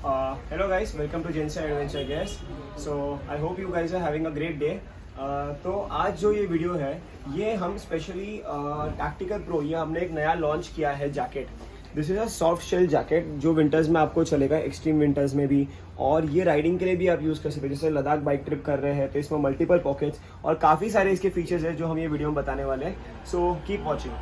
Hello guys, welcome to Jensen Adventure guys. So I hope you guys are having a great day. तो आज जो ये video है ये हम स्पेशली टैक्टिकल प्रो ये हमने एक नया लॉन्च किया है jacket. This is a soft shell jacket जो विंटर्स में आपको चलेगा, एक्सट्रीम विंटर्स में भी, और ये राइडिंग के लिए भी आप यूज़ कर सकते हैं. जैसे लद्दाख बाइक ट्रिप कर रहे हैं तो इसमें मल्टीपल पॉकेट्स और काफ़ी सारे इसके फीचर्स हैं जो हम ये वीडियो में बताने वाले हैं. So keep watching.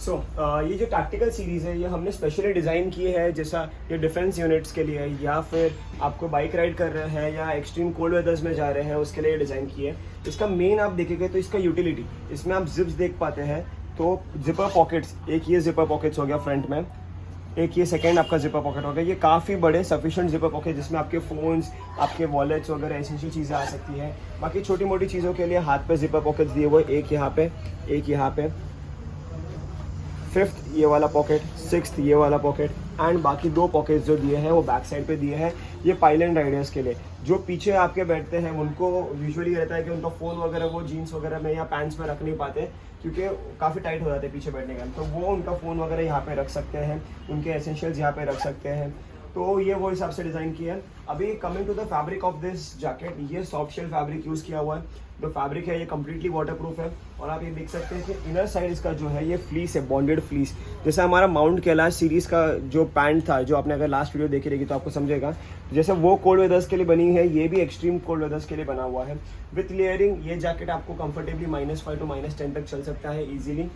सो ये जो टैक्टिकल सीरीज़ है ये हमने स्पेशली डिज़ाइन की है, जैसा ये डिफेंस यूनिट्स के लिए या फिर आपको बाइक राइड कर रहे हैं या एक्सट्रीम कोल्ड वेदर्स में जा रहे हैं उसके लिए डिज़ाइन की है. इसका मेन आप देखेंगे तो इसका यूटिलिटी, इसमें आप जिप्स देख पाते हैं. तो जिपर पॉकेट्स, एक ये जिपर पॉकेट्स हो गया फ्रंट में, एक ये सेकेंड आपका जिपर पॉकेट हो गया. ये काफ़ी बड़े सफिशिएंट जिपर पॉकेट जिसमें आपके फ़ोन्स, आपके वॉलेट्स वगैरह एसेंशियल चीज़ें आ सकती हैं. बाकी छोटी मोटी चीज़ों के लिए हाथ पे जिपर पॉकेट्स दिए हुए, एक यहाँ पे, एक यहाँ पे, फिफ्थ ये वाला पॉकेट, सिक्स्थ ये वाला पॉकेट, एंड बाकी दो पॉकेट्स जो दिए हैं वो बैक साइड पे दिए हैं. ये पाइलेट राइडर्स के लिए जो पीछे आपके बैठते हैं उनको यूजुअली रहता है कि उनका फ़ोन वगैरह वो जीन्स वगैरह में या पैंट्स में रख नहीं पाते क्योंकि काफ़ी टाइट हो जाते हैं पीछे बैठने का. तो वो उनका फ़ोन वगैरह यहाँ पे रख सकते हैं, उनके एसेंशियल्स यहाँ पे रख सकते हैं. तो ये वो हिसाब से डिज़ाइन किया है. अभी coming to the fabric of this jacket, ये सॉफ्ट शेल फैब्रिक यूज़ किया हुआ है. जो फैब्रिक है ये कम्प्लीटली वाटरप्रूफ है. और आप ये देख सकते हैं कि इनर साइड इसका जो है ये फ्लीस है, बॉन्डेड फ्लीस. जैसे हमारा माउंट कैलाश सीरीज़ का जो पैंट था, जो आपने अगर लास्ट वीडियो देखी रहेगी तो आपको समझेगा, जैसे वो कोल्ड वेदर्स के लिए बनी है, ये भी एक्सट्रीम कोल्ड वेदर्स के लिए बना हुआ है विथ लेयरिंग. ये जैकेट आपको कंफर्टेबली -5 to -10 तक चल सकता है ईजिली.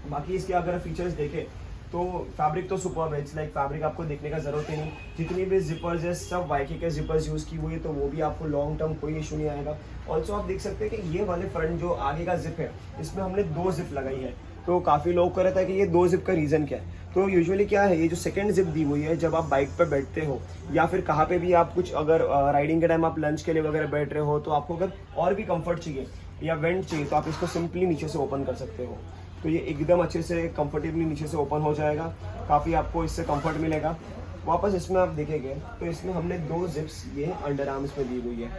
बाकी इसके अगर फीचर्स देखें तो फैब्रिक तो सुपर्ब है. इट्स लाइक फैब्रिक आपको देखने का ज़रूरत ही नहीं. जितनी भी जिपर्स है सब वाइकी के जिपर्स यूज़ की हुई है, तो वो भी आपको लॉन्ग टर्म कोई इशू नहीं आएगा. ऑल्सो आप देख सकते हैं कि ये वाले फ्रंट जो आगे का जिप है इसमें हमने 2 जिप लगाई है. तो काफ़ी लोग को रहता है कि ये 2 जिप का रीज़न क्या है. तो यूजुअली क्या है, ये जो सेकंड जिप दी हुई है जब आप बाइक पर बैठते हो या फिर कहाँ पे भी आप कुछ अगर राइडिंग के टाइम आप लंच के लिए वगैरह बैठ रहे हो, तो आपको अगर और भी कंफर्ट चाहिए या वेंट चाहिए तो आप इसको सिंपली नीचे से ओपन कर सकते हो. तो ये एकदम अच्छे से कंफर्टेबली नीचे से ओपन हो जाएगा. काफ़ी आपको इससे कंफर्ट मिलेगा. वापस इसमें आप देखेंगे तो इसमें हमने 2 जिप्स ये अंडर आर्म्स में दी हुई है.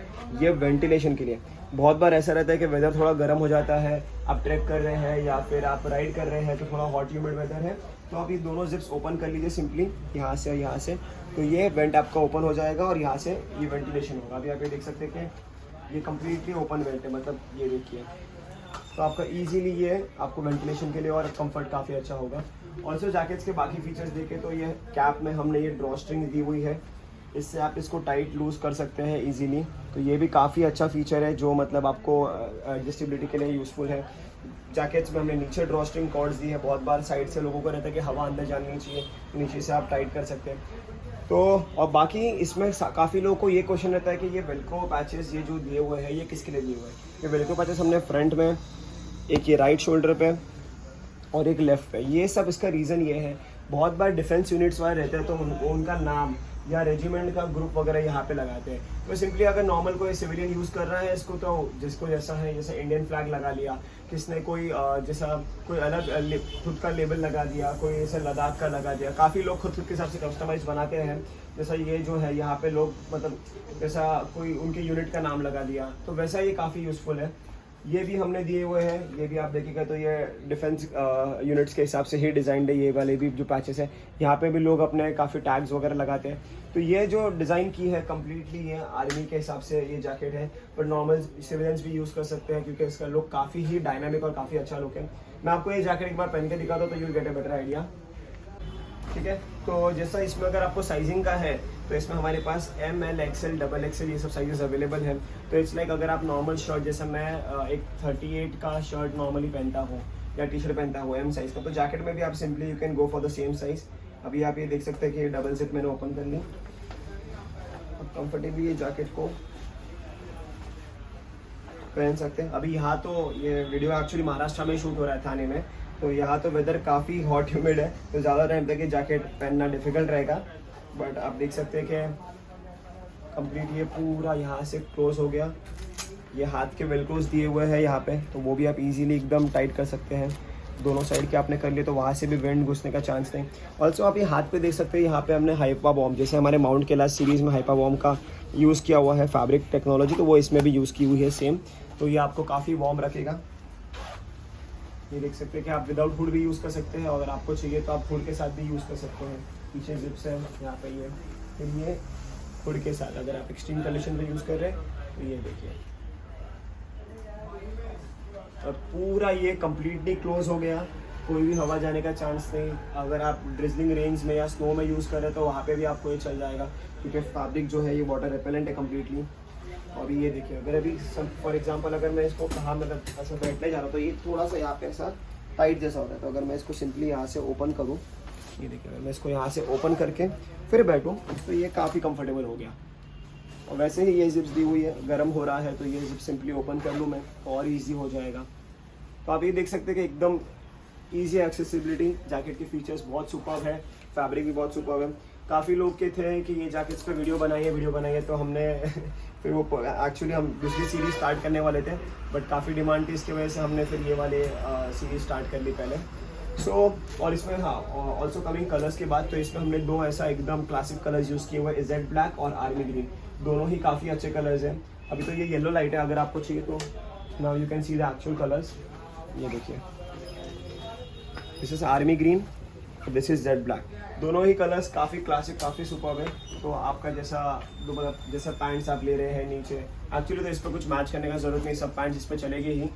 ये वेंटिलेशन के लिए. बहुत बार ऐसा रहता है कि वेदर थोड़ा गर्म हो जाता है, आप ट्रैक कर रहे हैं या फिर आप राइड कर रहे हैं तो थोड़ा हॉट ह्यूमिड वेदर है, तो आप ये दोनों जिप्स ओपन कर लीजिए सिंपली यहाँ से और यहाँ से. तो ये वेंट आपका ओपन हो जाएगा और यहाँ से ये वेंटिलेशन होगा. अभी आप ये देख सकते हैं कि ये कम्प्लीटली ओपन वेंट है, मतलब ये देखिए. तो आपका इजीली ये आपको वेंटिलेशन के लिए और कंफर्ट काफ़ी अच्छा होगा. ऑल्सो जैकेट्स के बाकी फीचर्स देखें तो ये कैप में हमने ये ड्रॉ स्ट्रिंग दी हुई है, इससे आप इसको टाइट लूज़ कर सकते हैं इजीली. तो ये भी काफ़ी अच्छा फीचर है जो मतलब आपको एडजस्टेबिलिटी के लिए यूज़फुल है. जैकेट्स में हमने नीचे ड्रॉ स्ट्रिंग कॉर्ड्स दी है. बहुत बार साइड से लोगों को रहता है कि हवा अंदर जानी नहीं चाहिए, तो नीचे से आप टाइट कर सकते हैं. तो और बाकी इसमें काफ़ी लोगों को ये क्वेश्चन रहता है कि ये वेलक्रो पैचेस ये जो दिए हुए हैं ये किसके लिए दिए हुए हैं. ये वेलक्रो पैचेस हमने फ्रंट में, एक ये राइट शोल्डर पे और एक लेफ़्ट पे. ये सब इसका रीज़न ये है, बहुत बार डिफेंस यूनिट्स वाले रहते हैं तो उनका नाम या रेजिमेंट का ग्रुप वगैरह यहाँ पे लगाते हैं. तो सिंपली अगर नॉर्मल कोई सिविलियन यूज़ कर रहा है इसको, तो जिसको जैसा है, जैसे इंडियन फ्लैग लगा लिया, किसने कोई जैसा कोई अलग खुद का लेबल लगा दिया, कोई ऐसे लद्दाख का लगा दिया. काफ़ी लोग खुद के हिसाब से कस्टमाइज बनाते हैं. जैसा ये जो है यहाँ पे लोग मतलब जैसा कोई उनके यूनिट का नाम लगा दिया, तो वैसा ये काफ़ी यूज़फुल है. ये भी हमने दिए हुए हैं, ये भी आप देखिएगा तो ये डिफेंस यूनिट्स के हिसाब से ही डिज़ाइंड है. ये वाले भी जो पैचेस है यहाँ पे भी लोग अपने काफ़ी टैग्स वगैरह लगाते हैं. तो ये जो डिज़ाइन की है कम्प्लीटली ये आर्मी के हिसाब से ये जैकेट है, पर नॉर्मल सिविलियंस भी यूज़ कर सकते हैं क्योंकि इसका लुक काफ़ी ही डायनामिक और काफ़ी अच्छा लुक है. मैं आपको ये जैकेट एक बार पहन के दिखा दूँ तो you get a better idea. ठीक है, तो जैसा इसमें अगर आपको साइजिंग का है तो इसमें हमारे पास ML, XL, XXL ये सब साइजेस अवेलेबल हैं. तो इट्स लाइक अगर आप नॉर्मल शर्ट, जैसे मैं एक 38 का शर्ट नॉर्मली पहनता हूँ या टी शर्ट पहनता हूँ M साइज़ का, तो जैकेट में भी आप simply you can go for the same size. अभी आप ये देख सकते हैं कि ये डबल जिप मैंने ओपन कर ली. अब कंफर्टेबली ये जैकेट को पहन सकते हैं. अभी यहाँ तो ये वीडियो एक्चुअली महाराष्ट्र में शूट हो रहा है, थाने में, तो यहाँ तो वेदर काफ़ी हॉट ह्यूमिड है, तो ज़्यादा टाइम तक ये जैकेट पहनना डिफ़िकल्ट रहेगा. बट आप देख सकते हैं कि कंप्लीट ये पूरा यहाँ से क्लोज हो गया. ये हाथ के वेलक्रोज दिए हुए हैं यहाँ पे, तो वो भी आप इजीली एकदम टाइट कर सकते हैं. दोनों साइड के आपने कर लिए तो वहाँ से भी विंड घुसने का चांस नहीं. ऑल्सो आप ये हाथ पे देख सकते हैं, यहाँ पे हमने हाइपा बॉम्ब, जैसे हमारे माउंट कैलाश सीरीज़ में हाइपा बॉम्ब का यूज़ किया हुआ है फैब्रिक टेक्नोलॉजी, तो वो इसमें भी यूज़ की हुई है सेम. तो ये आपको काफ़ी वार्म रखेगा. ये देख सकते हैं कि आप विदाउट हुड भी यूज़ कर सकते हैं, अगर आपको चाहिए तो आप हुड के साथ भी यूज़ कर सकते हैं. पीछे जिप्स है यहाँ पे ये. फिर ये हुड के साथ, अगर आप एक्सट्रीम कंडीशन में यूज़ कर रहे हैं तो ये देखिए, और पूरा ये कम्प्लीटली क्लोज हो गया, कोई भी हवा जाने का चांस नहीं। अगर आप ड्रिजलिंग रेंज में या स्नो में यूज़ कर रहे हैं तो वहाँ पे भी आपको ये चल जाएगा, क्योंकि फैब्रिक जो है ये वाटर रिपेलेंट है कम्प्लीटली। और ये देखिए, अगर अभी फॉर एग्जांपल अगर मैं इसको कहाँ मतलब ऐसा बैठने जा रहा हूँ तो ये थोड़ा सा यहाँ पे ऐसा टाइट जैसा होता है, तो अगर मैं इसको सिंपली यहाँ से ओपन करूँ, ये देखिए अगर मैं इसको यहाँ से ओपन करके फिर बैठूँ तो ये काफ़ी कंफर्टेबल हो गया। और वैसे ही ये जिप्स दी हुई है, गर्म हो रहा है तो ये जिप सिंपली ओपन कर लूँ मैं और ईजी हो जाएगा। तो आप ये देख सकते हैं कि एकदम ईजी एक्सेसिबिलिटी, जैकेट के फीचर्स बहुत सुपर्ब है, फैब्रिक भी बहुत सुपर्ब है। काफ़ी लोग के थे कि ये जैकेट्स पे वीडियो बनाइए तो हमने फिर वो एक्चुअली हम दूसरी सीरीज स्टार्ट करने वाले थे, बट काफ़ी डिमांड थी, इसकी वजह से हमने फिर ये वाले सीरीज स्टार्ट कर ली पहले। और इसमें हाँ ऑल्सो कमिंग कलर्स के बाद, तो इसमें हमने दो ऐसा एकदम क्लासिक कलर्स यूज़ किए हुए, जेड ब्लैक और आर्मी ग्रीन, दोनों ही काफ़ी अच्छे कलर्स हैं। अभी तो ये येलो लाइट है, अगर आपको चाहिए तो now you can see the actual colours. ये देखिए, this is army green, this is Z black, दोनों ही कलर्स काफ़ी क्लासिक, काफ़ी सुपर्ब है। तो आपका जैसा पैंट्स आप ले रहे हैं नीचे, एक्चुअली तो इस पर कुछ मैच करने का ज़रूरत नहीं, सब पैंट्स इस पर चलेगी ही।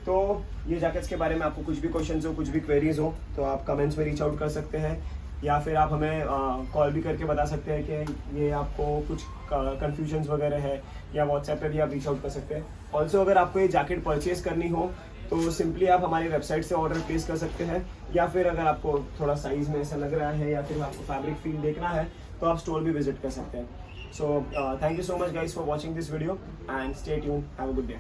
तो ये जैकेट्स के बारे में आपको कुछ भी क्वेश्चंस हो, कुछ भी क्वेरीज हो, तो आप कमेंट्स में रीच आउट कर सकते हैं, या फिर आप हमें कॉल भी करके बता सकते हैं कि ये आपको कुछ कन्फ्यूजन्स वगैरह है, या व्हाट्सएप पे भी आप रीच आउट कर सकते हैं। ऑल्सो अगर आपको ये जैकेट परचेज़ करनी हो तो सिंपली आप हमारी वेबसाइट से ऑर्डर प्लेस कर सकते हैं, या फिर अगर आपको थोड़ा साइज़ में ऐसा लग रहा है या फिर आपको फैब्रिक फील देखना है तो आप स्टोर भी विजिट कर सकते हैं। So thank you so much guys for watching this video and stay tuned, have a good day.